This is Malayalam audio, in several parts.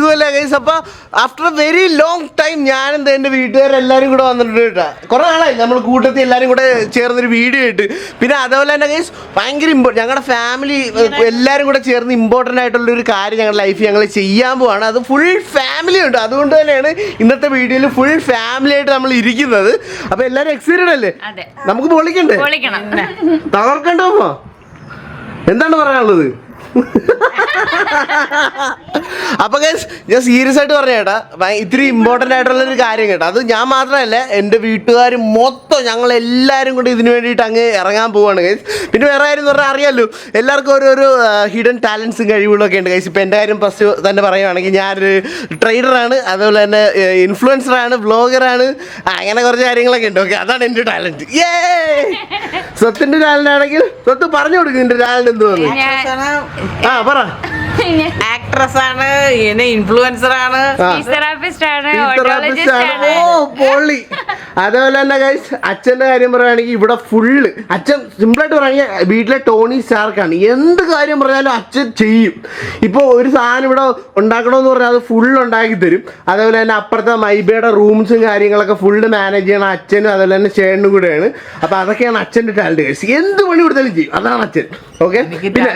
സുഖമല്ലേ ഗൈസ്? അപ്പോൾ after A very long time ഞാനും എൻ്റെ വീട്ടുകാരെല്ലാവരും കൂടെ വന്നിട്ടുണ്ട് കേട്ടോ. കുറേ നാളായി നമ്മൾ കൂട്ടത്തിൽ എല്ലാവരും കൂടെ ചേർന്നൊരു വീഡിയോ ഇട്ട്. പിന്നെ അതേപോലെ തന്നെ ഗൈസ് ഭയങ്കര ഞങ്ങളുടെ ഫാമിലി എല്ലാവരും കൂടെ ചേർന്ന് ഇമ്പോർട്ടൻ്റ് ആയിട്ടുള്ളൊരു കാര്യം ഞങ്ങളുടെ ലൈഫിൽ ഞങ്ങൾ ചെയ്യാൻ പോവാണ്. അത് ഫുൾ ഫാമിലി ഉണ്ട്. അതുകൊണ്ട് തന്നെയാണ് ഇന്നത്തെ വീഡിയോയിൽ ഫുൾ ഫാമിലി ആയിട്ട് നമ്മൾ ഇരിക്കുന്നത്. അപ്പോൾ എല്ലാവരും എക്സൈറ്റഡ് അല്ലേ? നമുക്ക് പൊളിക്കണ്ടേ? തകർക്കണ്ടോ? എന്താണ് പറയാനുള്ളത്? അപ്പൊ ഗൈസ് ഞാൻ സീരിയസ് ആയിട്ട് പറഞ്ഞ കേട്ടാ, ഇത്തിരി ഇമ്പോർട്ടൻ്റ് ആയിട്ടുള്ളൊരു കാര്യം കേട്ടോ. അത് ഞാൻ മാത്രമല്ല, എൻ്റെ വീട്ടുകാർ മൊത്തം ഞങ്ങൾ എല്ലാവരും കൂടി ഇതിനു വേണ്ടിയിട്ട് അങ്ങ് ഇറങ്ങാൻ പോവാണ് ഗൈസ്. പിന്നെ വേറെ കാര്യം എന്ന് പറഞ്ഞാൽ അറിയാമല്ലോ, എല്ലാവർക്കും ഓരോരോ ഹിഡൻ ടാലൻസും കഴിവുകളൊക്കെ ഉണ്ട് ഗൈസ്. ഇപ്പം എൻ്റെ കാര്യം ഫസ്റ്റ് തന്നെ പറയുകയാണെങ്കിൽ ഞാനൊരു ട്രേഡറാണ്, അതുപോലെ തന്നെ ഇൻഫ്ലുവൻസറാണ്, വ്ളോഗറാണ്, അങ്ങനെ കുറച്ച് കാര്യങ്ങളൊക്കെ ഉണ്ട്. ഓക്കെ, അതാണ് എൻ്റെ ടാലൻറ്റ്. സ്വത്തിൻ്റെ ടാലൻ്റ് ആണെങ്കിൽ സ്വത്ത് പറഞ്ഞു കൊടുക്കും. എൻ്റെ ടാലൻറ്റ് എന്തുവാന്ന് പറ. ആക്ട്രസ് ആണ്, ഇൻഫ്ലുവൻസർ ആണ്, പൊള്ളി. അതേപോലെ തന്നെ ഗൈസ് അച്ഛൻ്റെ കാര്യം പറയുകയാണെങ്കിൽ ഇവിടെ ഫുള്ള് അച്ഛൻ സിമ്പിളായിട്ട് പറയുകയാണെങ്കിൽ വീട്ടിലെ ടോണി സ്റ്റാർക്കാണ്. എന്ത് കാര്യം പറഞ്ഞാലും അച്ഛൻ ചെയ്യും. ഇപ്പോൾ ഒരു സാധനം ഇവിടെ ഉണ്ടാക്കണമെന്ന് പറഞ്ഞാൽ അത് ഫുള്ള് ഉണ്ടാക്കി തരും. അതേപോലെ തന്നെ അപ്പുറത്തെ മൈബയുടെ റൂംസും കാര്യങ്ങളൊക്കെ ഫുള്ള് മാനേജ് ചെയ്യണം അച്ഛനും അതുപോലെ തന്നെ ചേട്ടനും കൂടെയാണ്. അപ്പോൾ അതൊക്കെയാണ് അച്ഛൻ്റെ ടാലൻറ്റ് ഗൈസ്. എന്ത് പണി കൊടുത്താലും ചെയ്യും, അതാണ് അച്ഛൻ. ഓക്കെ, പിന്നെ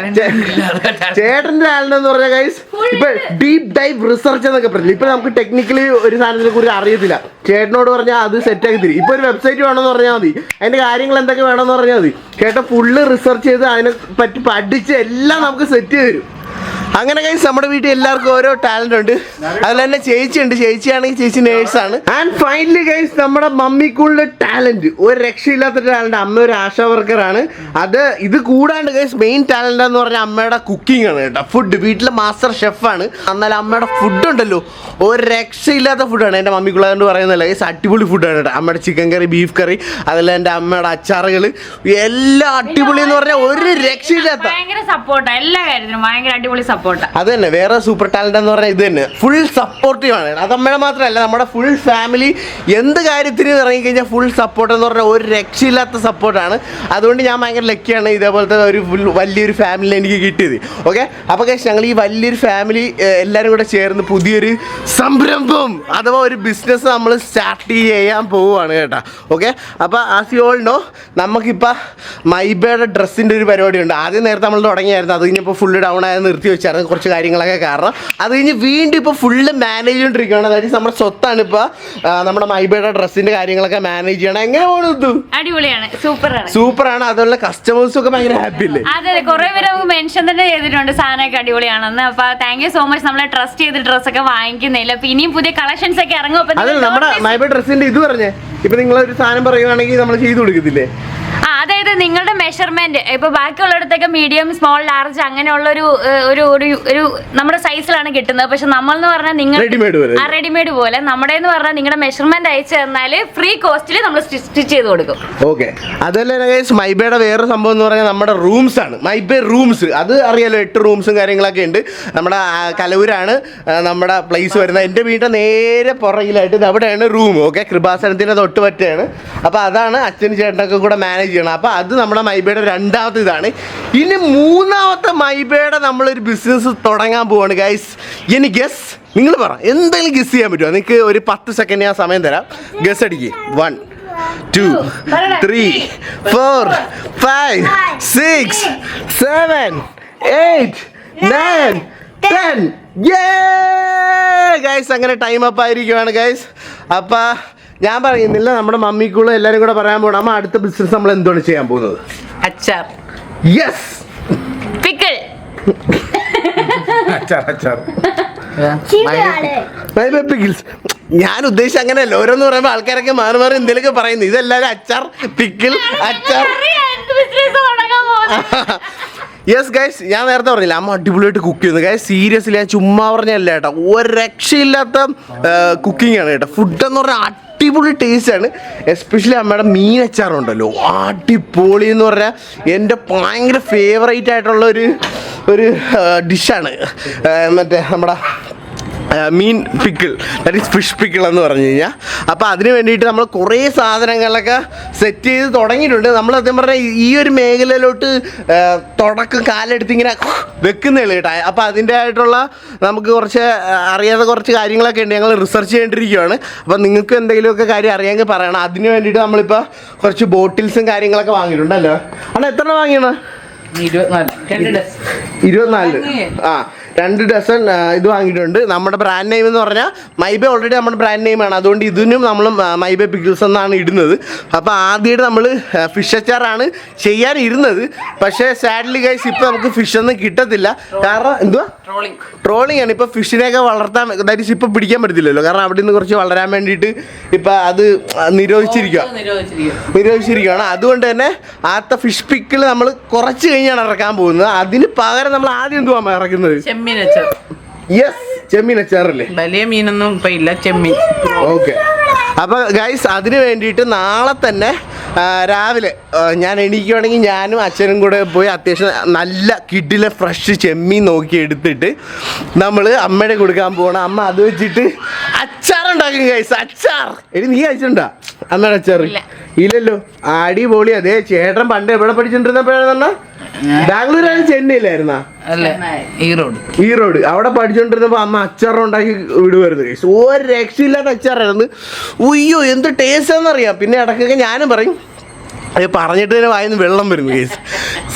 ചേട്ടൻ്റെ ടാലൻറ്റ് എന്ന് പറഞ്ഞാൽ ഗൈസ് ഇപ്പൊ ഡീപ് ഡൈവ് റിസർച്ച് എന്നൊക്കെ പറഞ്ഞില്ല. ഇപ്പൊ നമുക്ക് ടെക്നിക്കലി ഒരു സാധനത്തിനെ കുറിച്ച് അറിയത്തില്ല, ചേട്ടനോട് പറഞ്ഞാൽ അത് സെറ്റ് ആക്കി തരും. ഇപ്പൊ ഒരു വെബ്സൈറ്റ് വേണമെന്ന് പറഞ്ഞാൽ മതി, അതിന്റെ കാര്യങ്ങൾ എന്തൊക്കെ വേണമെന്ന് പറഞ്ഞാൽ മതി, ചേട്ടൻ ഫുള്ള് റിസർച്ച് ചെയ്ത് അതിനെ പറ്റി പഠിച്ച് എല്ലാം നമുക്ക് സെറ്റ് ചെയ്ത് തരും. അങ്ങനെ ഗൈസ് നമ്മുടെ വീട്ടിൽ എല്ലാവർക്കും ഓരോ ടാലന്റ് ഉണ്ട്. അതിൽ തന്നെ ചേച്ചി ഉണ്ട്, ചേച്ചിയാണെങ്കിൽ ചേച്ചി നേഴ്സാണ്. ആൻഡ് ഫൈനലി ഗൈസ് നമ്മുടെ മമ്മിക്കുള്ള ടാലന്റ് ഒരു രക്ഷയില്ലാത്ത ടാലന്റ്. അമ്മ ഒരു ആശാ വർക്കറാണ്. ഇത് കൂടാണ്ട് ഗൈസ് മെയിൻ ടാലന്റ് എന്ന് പറഞ്ഞാൽ അമ്മയുടെ കുക്കിംഗ് ആണ് കേട്ടോ. ഫുഡ് വീട്ടിലെ മാസ്റ്റർ ഷെഫാണ്. എന്നാൽ അമ്മയുടെ ഫുഡ് ഉണ്ടല്ലോ ഒരു രക്ഷയില്ലാത്ത ഫുഡാണ് എൻ്റെ മമ്മിക്കുള്ള. അതുകൊണ്ട് പറയുന്നില്ല ഗൈസ്, അടിപൊളി ഫുഡാണ് കേട്ടോ. അമ്മയുടെ ചിക്കൻ കറി, ബീഫ് കറി, അതിൽ എൻ്റെ അമ്മയുടെ അച്ചാറുകൾ എല്ലാം അടിപൊളി എന്ന് പറഞ്ഞാൽ ഒരു രക്ഷയില്ലാത്ത സപ്പോർട്ടാണ് എല്ലാ കാര്യത്തിനും. ഭയങ്കര അടിപൊളി സപ്പോർട്ട്. അത് തന്നെ വേറെ സൂപ്പർ ടാലന്റ് എന്ന് പറഞ്ഞാൽ ഇത് തന്നെ ഫുൾ സപ്പോർട്ടീവ് ആണ്. അത് അമ്മയുടെ മാത്രമല്ല, നമ്മുടെ ഫുൾ ഫാമിലി എന്ത് കാര്യത്തിന് ഇറങ്ങിക്കഴിഞ്ഞാൽ ഫുൾ സപ്പോർട്ട് എന്ന് പറഞ്ഞാൽ ഒരു രക്ഷയില്ലാത്ത സപ്പോർട്ടാണ്. അതുകൊണ്ട് ഞാൻ ഭയങ്കര ലക്കിയാണ് ഇതേപോലത്തെ ഒരു വലിയൊരു ഫാമിലി എനിക്ക് കിട്ടിയത്. ഓക്കെ, അപ്പോൾ ഞങ്ങൾ ഈ വലിയൊരു ഫാമിലി എല്ലാവരും കൂടെ ചേർന്ന് പുതിയൊരു സംരംഭം അഥവാ ഒരു ബിസിനസ് നമ്മൾ സ്റ്റാർട്ട് ചെയ്യാൻ പോവുകയാണ് കേട്ടോ. ഓക്കെ, അപ്പോൾ ആസ് യു ഓൾ നോ നമുക്കിപ്പോൾ മൈബയുടെ ഡ്രസ്സിൻ്റെ ഒരു പരിപാടിയുണ്ട്. ആദ്യം നേരത്തെ നമ്മൾ തുടങ്ങിയായിരുന്നു, അത് കഴിഞ്ഞപ്പോൾ ഫുള്ള് ഡൗൺ ആയത് നിർത്തി വെച്ചായിരുന്നു കുറച്ച് കാര്യങ്ങളൊക്കെ കാരണം. അത് കഴിഞ്ഞ് വീണ്ടും ഇപ്പോൾ ഫുള്ള് മാനേജ് ചെയ്തുകൊണ്ടിരിക്കുകയാണ്. അതായത് നമ്മുടെ സ്വത്താണ് ഇപ്പോൾ നമ്മുടെ മൈബയുടെ ഡ്രസ്സിൻ്റെ കാര്യങ്ങളൊക്കെ മാനേജ് ചെയ്യണം. എങ്ങനെ പോകുന്നു? അടിപൊളിയാണ്, സൂപ്പറാണ്. അതുപോലെ കസ്റ്റമേഴ്സും ഒക്കെ ഭയങ്കര ഹാപ്പി അല്ലേ? അതെ, കുറെ പേര് നമുക്ക് മെൻഷൻ തന്നെ ചെയ്തിട്ടുണ്ട് സാധനമൊക്കെ അടിപൊളിയാണെന്ന്. അപ്പൊ താങ്ക് യു സോ മച്ച്. നമ്മളെ ട്രസ്റ്റ് ചെയ്ത് ഡ്രസ്സൊക്കെ വാങ്ങിക്കുന്നില്ല. അപ്പൊ ഇനിയും പുതിയ കളക്ഷൻസ് ഒക്കെ ഇറങ്ങും. അതല്ല നമ്മുടെ മൈബ ഡ്രസ്സിന്റെ ഇത് പറഞ്ഞേ, ഇപ്പൊ നിങ്ങളൊരു സാധനം പറയുകയാണെങ്കിൽ നമ്മൾ ചെയ്തു കൊടുക്കത്തില്ലേ? അതായത് നിങ്ങളുടെ മെഷർമെന്റ് ഇപ്പൊ ബാക്കിയുള്ളിടത്തൊക്കെ മീഡിയം, സ്മോൾ, ലാർജ് അങ്ങനെയുള്ള ഒരു നമ്മുടെ സൈസിലാണ് കിട്ടുന്നത്. പക്ഷെ നമ്മൾ എന്ന് പറഞ്ഞാൽ നിങ്ങൾ റെഡിമെയ്ഡ് പോലെ നമ്മുടെ പറഞ്ഞാൽ നിങ്ങളുടെ മെഷർമെന്റ് അയച്ചു തന്നാല് ഫ്രീ കോസ്റ്റിൽ നമ്മൾ സ്റ്റിച്ച് ചെയ്ത് കൊടുക്കും. ഓക്കെ, അതല്ല മൈബയുടെ വേറെ സംഭവം എന്ന് പറഞ്ഞാൽ നമ്മുടെ റൂംസ് ആണ്. മൈബ റൂംസ് അത് അറിയാലോ, 8 റൂംസും കാര്യങ്ങളൊക്കെ ഉണ്ട്. നമ്മുടെ കലൂരാണ് നമ്മുടെ പ്ലേസ് വരുന്നത്. എൻ്റെ വീട്ടിൽ നേരെ പുറകിലായിട്ട് അവിടെയാണ് റൂം. ഓക്കെ, കൃപാസനത്തിൻ്റെ തൊട്ട് പറ്റാണ്. അപ്പോൾ അതാണ് അച്ഛനും ചേട്ടനൊക്കെ കൂടെ മാനേജ് ചെയ്യണം. അപ്പോൾ അത് നമ്മുടെ മൈബയുടെ രണ്ടാമത്തെ ഇതാണ്. ഇനി മൂന്നാമത്തെ മൈബയുടെ നമ്മളൊരു ബിസിനസ് തുടങ്ങാൻ പോവാണ് ഗൈസ്. ഇനി ഗസ് നിങ്ങൾ പറ, എന്തെങ്കിലും ഗസ് ചെയ്യാൻ പറ്റുമോ? നിങ്ങൾക്ക് ഒരു 10 സെക്കൻഡ് ഞാൻ സമയം തരാം. ഗസ് അടിക്ക്. 1 2 3 4 5 6 7 8 9 10. ഗൈസ് അങ്ങനെ ടൈം അപ്പ് ആയിരിക്കുവാണ് ഗൈസ്. അപ്പം ഞാൻ പറയുന്നില്ല, നമ്മുടെ മമ്മിക്കുള്ള എല്ലാവരും കൂടെ പറയാൻ പോകണം. അമ്മ അടുത്ത ബിസിനസ് നമ്മൾ എന്താണ് ചെയ്യാൻ പോകുന്നത്? അച്ചാർ. Yes, pickle. അച്ചാർ പിക്കിൾസ്. ഞാൻ ഉദ്ദേശിച്ച അങ്ങനെയല്ല. ഓരോന്ന് പറയുമ്പോൾ ആൾക്കാരൊക്കെ മാറി മാറി എന്തെങ്കിലുമൊക്കെ പറയുന്നു. ഇതെല്ലാവരും അച്ചാർ, പിക്കിൾ, അച്ചാർ. യെസ് ഗൈസ്, ഞാൻ നേരത്തെ പറഞ്ഞില്ല അമ്മ അടിപൊളിയായിട്ട് കുക്ക് ചെയ്യുന്നു ഗൈസ്. സീരിയസ്ലി ഞാൻ ചുമ്മാ പറഞ്ഞല്ല കേട്ടോ, ഒരു രക്ഷയില്ലാത്ത കുക്കിംഗ് ആണ് കേട്ടോ. ഫുഡ് എന്ന് പറഞ്ഞാൽ അടിപൊളി ടേസ്റ്റാണ്. എസ്പെഷ്യലി അമ്മയുടെ മീൻ അച്ചാറുണ്ടല്ലോ, അടിപൊളി എന്ന് പറഞ്ഞാൽ എൻ്റെ ഭയങ്കര ഫേവറേറ്റ് ആയിട്ടുള്ള ഒരു ഡിഷാണ്. മറ്റേ നമ്മുടെ മീൻ pickle, that is fish pickle എന്ന് പറഞ്ഞു കഴിഞ്ഞാൽ. അപ്പോൾ അതിന് വേണ്ടിയിട്ട് നമ്മൾ കുറേ സാധനങ്ങളൊക്കെ സെറ്റ് ചെയ്ത് തുടങ്ങിയിട്ടുണ്ട്. നമ്മൾ സത്യം പറഞ്ഞാൽ ഈ ഒരു മേഖലയിലോട്ട് തുടക്കം കാലെടുത്ത് ഇങ്ങനെ വെക്കുന്നേ ഉള്ളൂ കേട്ടോ. അപ്പോൾ അതിൻ്റെ ആയിട്ടുള്ള നമുക്ക് കുറച്ച് അറിയാത്ത കുറച്ച് കാര്യങ്ങളൊക്കെ ഉണ്ട്, ഞങ്ങൾ റിസർച്ച് ചെയ്യേണ്ടിയിരിക്കുകയാണ്. അപ്പോൾ നിങ്ങൾക്ക് എന്തെങ്കിലുമൊക്കെ കാര്യം അറിയാമെങ്കിൽ പറയണം. അതിന് വേണ്ടിയിട്ട് നമ്മളിപ്പോൾ കുറച്ച് ബോട്ടിൽസും കാര്യങ്ങളൊക്കെ വാങ്ങിയിട്ടുണ്ടല്ലോ. അണ്ണാ എത്ര വാങ്ങിയാണ്? 24. ആ 2 ഡസൺ ഇത് വാങ്ങിയിട്ടുണ്ട്. നമ്മുടെ ബ്രാൻഡ് നെയിം എന്ന് പറഞ്ഞാൽ മൈബേ ഓൾറെഡി നമ്മുടെ ബ്രാൻഡ് നെയിമാണ്, അതുകൊണ്ട് ഇതിനും നമ്മൾ മൈബേ പിക്കിൾസ് എന്നാണ് ഇടുന്നത്. അപ്പോൾ ആദ്യമായിട്ട് നമ്മൾ ഫിഷ് അച്ചാറാണ് ചെയ്യാനിരുന്നത്. പക്ഷേ സാഡ്ലി ഗൈസ് ഇപ്പോൾ നമുക്ക് ഫിഷ് ഒന്നും കിട്ടത്തില്ല. കാരണം എന്തുവാ, ട്രോളിംഗ് ആണ്. ഇപ്പോൾ ഫിഷിനെയൊക്കെ വളർത്താൻ ദാറ്റ് ഇപ്പോൾ പിടിക്കാൻ പറ്റത്തില്ലല്ലോ, കാരണം അവിടെ നിന്ന് കുറച്ച് വളരാൻ വേണ്ടിയിട്ട് ഇപ്പം അത് നിരോധിച്ചിരിക്കുകയാണ്. അതുകൊണ്ട് തന്നെ ആദ്യത്തെ ഫിഷ് പിക്കിൾ നമ്മൾ കുറച്ച് കഴിഞ്ഞാണ് ഇറക്കാൻ പോകുന്നത്. അതിന് പകരം നമ്മൾ ആദ്യം എന്തുവാ ഇറക്കുന്നത്? യെസ്, ചെമ്മീൻ അച്ചാറല്ലേ. വലിയ മീനൊന്നും ഇപ്പൊ ഇല്ല, ചെമ്മീൻ. ഓക്കെ. അപ്പോൾ ഗൈസ് അതിന് വേണ്ടിയിട്ട് നാളെ തന്നെ രാവിലെ ഞാൻ എണീക്കുകയാണെങ്കിൽ ഞാനും അച്ഛനും കൂടെ പോയി അത്യാവശ്യം നല്ല കിഡിലെ ഫ്രഷ് ചെമ്മീൻ നോക്കി എടുത്തിട്ട് നമ്മൾ അമ്മയുടെ കൊടുക്കാൻ പോകണം. അമ്മ അത് വെച്ചിട്ട് അച്ചാറുണ്ടാക്കും ഗൈസ്. അച്ചാർ നീ കഴിച്ചിട്ടുണ്ടോ അമ്മയുടെ അച്ചാർ? ഇല്ലല്ലോ. അടിപൊളി. അതേ ചേട്ടൻ പണ്ട് എവിടെ പഠിച്ചിട്ടുണ്ടിരുന്നപ്പോഴാണ്? ബാംഗ്ലൂരാണ്, ചെന്നൈയിലായിരുന്നാ? ഈറോഡ്. അവിടെ പഠിച്ചോണ്ടിരുന്നപ്പോ അമ്മ അച്ചാറുണ്ടാക്കി വിടുമായിരുന്നു. ഒരു രക്ഷയില്ലാത്ത അച്ചാറായിരുന്നു. ഉയ്യോ എന്ത് ടേസ്റ്റ് ആണെന്നറിയാം. പിന്നെ ഇടയ്ക്കൊക്കെ ഞാനും പറയും, അത് പറഞ്ഞിട്ട് തന്നെ വായിന്ന് വെള്ളം വരുന്നു കേസ്.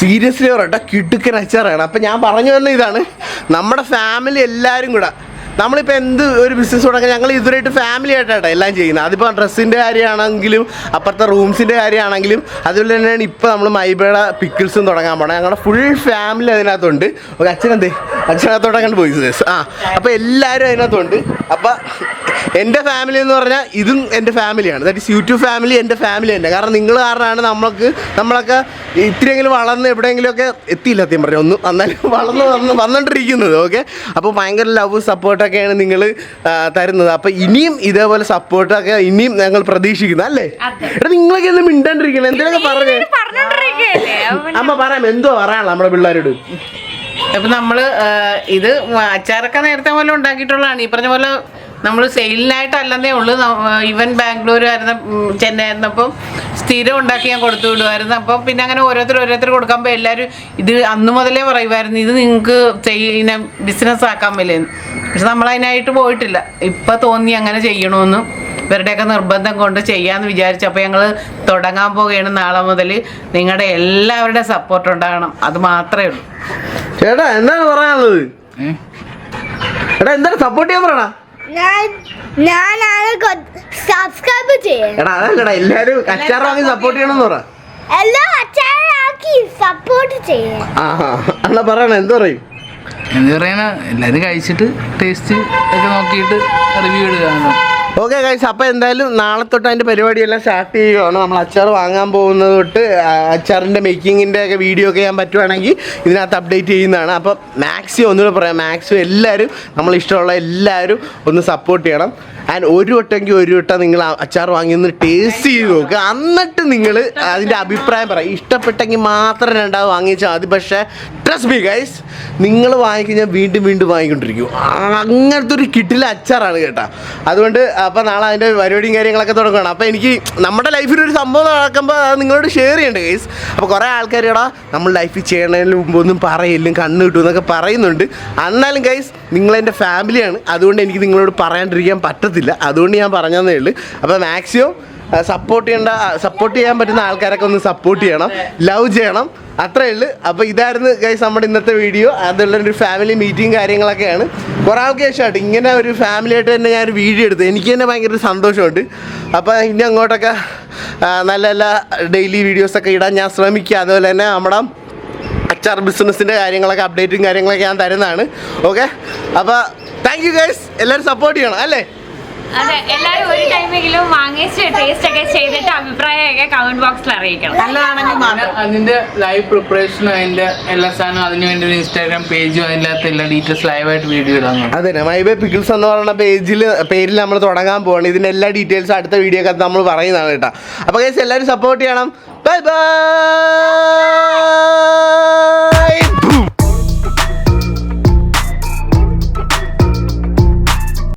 സീരിയസ്ലി പറയട്ടെ, കിടുക്കൻ അച്ചാറാണ്. അപ്പം ഞാൻ പറഞ്ഞു തന്നെ ഇതാണ്, നമ്മുടെ ഫാമിലി എല്ലാവരും കൂടെ നമ്മളിപ്പോൾ എന്ത് ഒരു ബിസിനസ് തുടങ്ങാൻ ഞങ്ങൾ ഇതുവരെയായിട്ട് ഫാമിലി ആയിട്ടാണ് എല്ലാം ചെയ്യുന്നത്. അതിപ്പോൾ ഡ്രസ്സിൻ്റെ കാര്യമാണെങ്കിലും അപ്പുറത്തെ റൂംസിൻ്റെ കാര്യമാണെങ്കിലും അതുപോലെ തന്നെയാണ് ഇപ്പോൾ നമ്മൾ മൈബയുടെ പിക്കിൾസും തുടങ്ങാൻ പോകണം. ഞങ്ങളുടെ ഫുൾ ഫാമിലി അതിനകത്തുണ്ട്. ഓക്കെ, അച്ഛനകത്തോടെ കണ്ട് പോയി അപ്പോൾ എല്ലാവരും അതിനകത്തുണ്ട്. അപ്പോൾ എൻ്റെ ഫാമിലി എന്ന് പറഞ്ഞാൽ ഇതും എൻ്റെ ഫാമിലിയാണ്. ദാറ്റ് ഈസ് യൂട്യൂബ് ഫാമിലി എൻ്റെ ഫാമിലി തന്നെ. കാരണം നിങ്ങൾ കാരണമാണ് നമ്മളൊക്കെ ഇത്തിരിയെങ്കിലും വളർന്ന് എവിടെയെങ്കിലുമൊക്കെ എത്തിയില്ല സത്യം പറഞ്ഞാൽ ഒന്നും, എന്നാലും വന്നുകൊണ്ടിരിക്കുന്നത്. ഓക്കെ, അപ്പോൾ ഭയങ്കര ലവ് സപ്പോർട്ടൊക്കെയാണ് നിങ്ങൾ തരുന്നത്. അപ്പോൾ ഇനിയും ഇതേപോലെ സപ്പോർട്ടൊക്കെ ഇനിയും ഞങ്ങൾ പ്രതീക്ഷിക്കുന്നു അല്ലേ? എടാ നിങ്ങളൊക്കെ ഒന്നും മിണ്ടാണ്ടിരിക്കണം, എന്തിനൊക്കെ പറഞ്ഞേ. അമ്മ പറയാം, എന്തോ പറയാനുള്ള നമ്മുടെ പിള്ളേരോട്. അപ്പം നമ്മൾ ഇത് അച്ചാറൊക്കെ നേരത്തെ പോലെ ഉണ്ടാക്കിയിട്ടുള്ളതാണ്. ഈ പറഞ്ഞ പോലെ നമ്മൾ സെയിലിനായിട്ടല്ലെന്നേ ഉള്ളൂ. ഈവൻ ബാംഗ്ലൂർ ആയിരുന്ന, ചെന്നൈ ആയിരുന്നപ്പം സ്ഥിരം ഉണ്ടാക്കി ഞാൻ കൊടുത്തു വിടുമായിരുന്നു. അപ്പം പിന്നെ അങ്ങനെ ഓരോരുത്തർ കൊടുക്കുമ്പോൾ എല്ലാവരും ഇത് അന്ന് മുതലേ പറയുമായിരുന്നു, ഇത് നിങ്ങൾക്ക് ചെയ്യുന്ന ബിസിനസ് ആക്കാൻ പറ്റില്ലെന്ന്. പക്ഷെ നമ്മളതിനായിട്ട് പോയിട്ടില്ല. ഇപ്പം തോന്നി അങ്ങനെ ചെയ്യണമെന്ന്, ഇവരുടെയൊക്കെ നിർബന്ധം കൊണ്ട് ചെയ്യാമെന്ന് വിചാരിച്ചപ്പോൾ ഞങ്ങൾ തുടങ്ങാൻ പോവുകയാണ് നാളെ മുതൽ. നിങ്ങളുടെ എല്ലാവരുടെ സപ്പോർട്ട് ഉണ്ടാകണം, അത് മാത്രമേ ഉള്ളൂ. ചേട്ടാ എന്താണ് പറയാനുള്ളത്? എടാ എന്താണ് സപ്പോർട്ട് ചെയ്യാൻ പറയണ? സബ്സ്ക്രൈബ് ചെയ്യണം. എടാ അതല്ലടാ, എല്ലാരും അച്ചാർ വാങ്ങി സപ്പോർട്ട് ചെയ്യണമെന്ന് പറ. എല്ലാം അച്ചാറാക്കി സപ്പോർട്ട് ചെയ്യണം. എന്നാ പറയണ, എന്ത് പറയും? എന്ത് പറയാനാ, എല്ലാവരും കഴിച്ചിട്ട് ടേസ്റ്റ് ഒക്കെ നോക്കിയിട്ട് റിവ്യൂ ഇടുക. ഓക്കെ ഗൈസ്, അപ്പോൾ എന്തായാലും നാളെ തൊട്ട് അതിൻ്റെ പരിപാടിയെല്ലാം സ്റ്റാർട്ട് ചെയ്യുകയാണ്. നമ്മൾ അച്ചാർ വാങ്ങാൻ പോകുന്നത് തൊട്ട് അച്ചാറിൻ്റെ മേക്കിങ്ങിൻ്റെ ഒക്കെ വീഡിയോ ഒക്കെ ചെയ്യാൻ പറ്റുവാണെങ്കിൽ ഇതിനകത്ത് അപ്ഡേറ്റ് ചെയ്യുന്നതാണ്. അപ്പോൾ മാക്സിമം ഒന്നുകൂടെ പറയാം, മാക്സിമം എല്ലാവരും നമ്മളിഷ്ടമുള്ള എല്ലാവരും ഒന്ന് സപ്പോർട്ട് ചെയ്യണം. ആൻഡ് ഒരു വട്ടം നിങ്ങൾ അച്ചാർ വാങ്ങിയൊന്ന് ടേസ്റ്റ് ചെയ്ത് നോക്കുക. എന്നിട്ട് നിങ്ങൾ അതിൻ്റെ അഭിപ്രായം പറയാം. ഇഷ്ടപ്പെട്ടെങ്കിൽ മാത്രം രണ്ടാമത് വാങ്ങിച്ചാൽ മതി. പക്ഷേ ട്രസ്റ്റ് മീ ഗൈസ്, നിങ്ങൾ വാങ്ങിക്കഴിഞ്ഞാൽ വീണ്ടും വാങ്ങിക്കൊണ്ടിരിക്കും. അങ്ങനത്തെ ഒരു കിട്ടിലെ അച്ചാറാണ് കേട്ടോ. അതുകൊണ്ട് അപ്പോൾ നാളെ അതിൻ്റെ പരിപാടിയും കാര്യങ്ങളൊക്കെ തുടങ്ങണം. അപ്പോൾ എനിക്ക് നമ്മുടെ ലൈഫിലൊരു സംഭവം നടക്കുമ്പോൾ അത് നിങ്ങളോട് ഷെയർ ചെയ്യണ്ടേ ഗൈസ്. അപ്പോൾ കുറേ ആൾക്കാരോടാ നമ്മൾ ലൈഫിൽ ചെയ്യണതിന് മുമ്പ് ഒന്നും പറയില്ലും കണ്ണ് കിട്ടും എന്നൊക്കെ പറയുന്നുണ്ട്. എന്നാലും ഗൈസ് നിങ്ങളെൻ്റെ ഫാമിലിയാണ്, അതുകൊണ്ട് എനിക്ക് നിങ്ങളോട് പറയാണ്ടിരിക്കാൻ പറ്റത്തില്ല. അതുകൊണ്ട് ഞാൻ പറഞ്ഞതേ ഉള്ളൂ. അപ്പോൾ മാക്സിമം സപ്പോർട്ട് ചെയ്യാൻ പറ്റുന്ന ആൾക്കാരൊക്കെ ഒന്ന് സപ്പോർട്ട് ചെയ്യണം, ലവ് ചെയ്യണം, അത്രേ ഉള്ളൂ. അപ്പോൾ ഇതായിരുന്നു ഗൈസ് നമ്മുടെ ഇന്നത്തെ വീഡിയോ. അതുള്ളൊരു ഫാമിലി മീറ്റിംഗ് കാര്യങ്ങളൊക്കെയാണ്. കുറേ ആൾക്ക് ശേഷമായിട്ട് ഇങ്ങനെ ഒരു ഫാമിലിയായിട്ട് തന്നെ ഞാനൊരു വീഡിയോ എടുത്തു. എനിക്ക് തന്നെ ഭയങ്കര ഒരു സന്തോഷമുണ്ട്. അപ്പോൾ ഇനി അങ്ങോട്ടൊക്കെ നല്ല നല്ല ഡെയിലി വീഡിയോസൊക്കെ ഇടാൻ ഞാൻ ശ്രമിക്കുക. അതുപോലെ തന്നെ നമ്മുടെ അച്ചാർ ബിസിനസ്സിൻ്റെ കാര്യങ്ങളൊക്കെ അപ്ഡേറ്റും കാര്യങ്ങളൊക്കെ ഞാൻ തരുന്നതാണ്. ഓക്കെ, അപ്പോൾ താങ്ക് യു ഗൈസ്. എല്ലാവരും സപ്പോർട്ട് ചെയ്യണം അല്ലേ? അതെ, എല്ലാവരും ഒരു ടൈമെങ്കിലും വാങ്ങിച്ച് ടേസ്റ്റ് ഒക്കെ ചെയ്തിട്ട് അഭിപ്രായമൊക്കെ കമന്റ് ബോക്സിൽ അറിയിക്കണം. നല്ലതാണെങ്കിൽ അതിന്റെ ലൈവ് പ്രിപ്പറേഷനും അതിന്റെ എല്ലാ സാധനവും അതിന് വേണ്ടി ഒരു ഇൻസ്റ്റാഗ്രാം പേജും അതിൻ്റെ അകത്ത് എല്ലാ ഡീറ്റെയിൽസ് ലൈവായിട്ട് വീഡിയോ ഇടാൻ. അതെ, മൈബേ പിക്കിൾസ് എന്ന് പറയുന്ന പേരിൽ നമ്മൾ തുടങ്ങാൻ പോവാണ്. ഇതിൻ്റെ എല്ലാ ഡീറ്റെയിൽസും അടുത്ത വീഡിയോ ഒക്കെ നമ്മൾ പറയുന്നതാണ് കേട്ടോ. അപ്പോൾ ഗൈസ് എല്ലാവരും സപ്പോർട്ട് ചെയ്യണം. Bye bye.